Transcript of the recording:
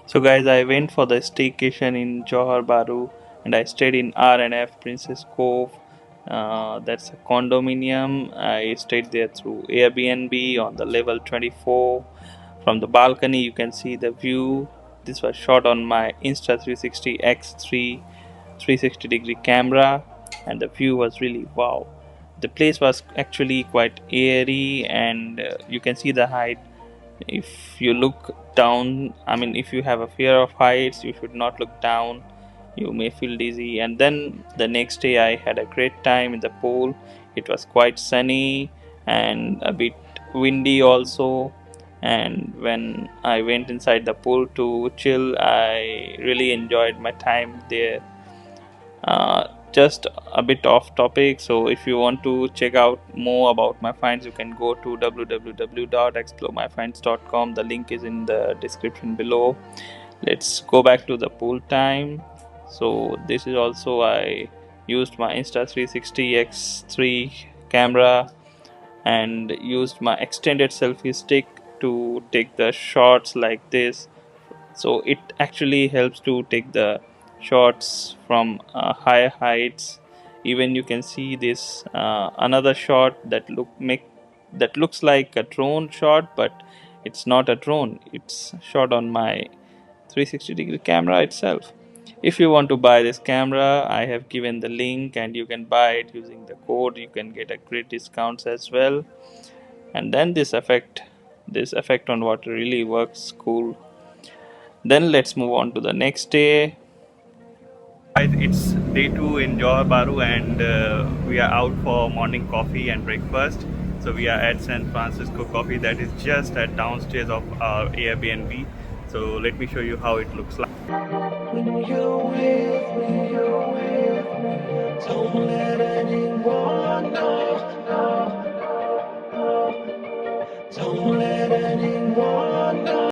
So guys, I went for the staycation in Johor Bahru and I stayed in R&F Princess Cove. That's a condominium. I stayed there through Airbnb on the level 24. From the balcony, you can see the view. This was shot on my Insta360 X3 360-degree camera, and the view was really wow. The place was actually quite airy, and you can see the height. If you look down, I mean, if you have a fear of heights, you should not look down. You may feel dizzy. And then the next day, I had a great time in the pool. It was quite sunny and a bit windy also. And when I went inside the pool to chill, I really enjoyed my time there. Just a bit off topic, so if you want to check out more about my finds, you can go to www.exploremyfinds.com. The link is in the description below. Let's go back to the pool time. So this is also, I used my Insta360 X3 camera and used my extended selfie stick to take the shots like this. So it actually helps to take the shots from higher heights. Even you can see this another shot that looks like a drone shot, but it's not a drone. It's shot on my 360-degree camera itself. If you want to buy this camera, I have given the link and you can buy it using the code. You can get a great discounts as well. And then this effect on water really works cool. Then let's move on to the next day. Guys, it's day 2 in Johor Bahru, and we are out for morning coffee and breakfast. So we are at San Francisco Coffee, that is just at downstairs of our Airbnb. So let me show you how it looks like. When you're with me, don't let anyone know. Don't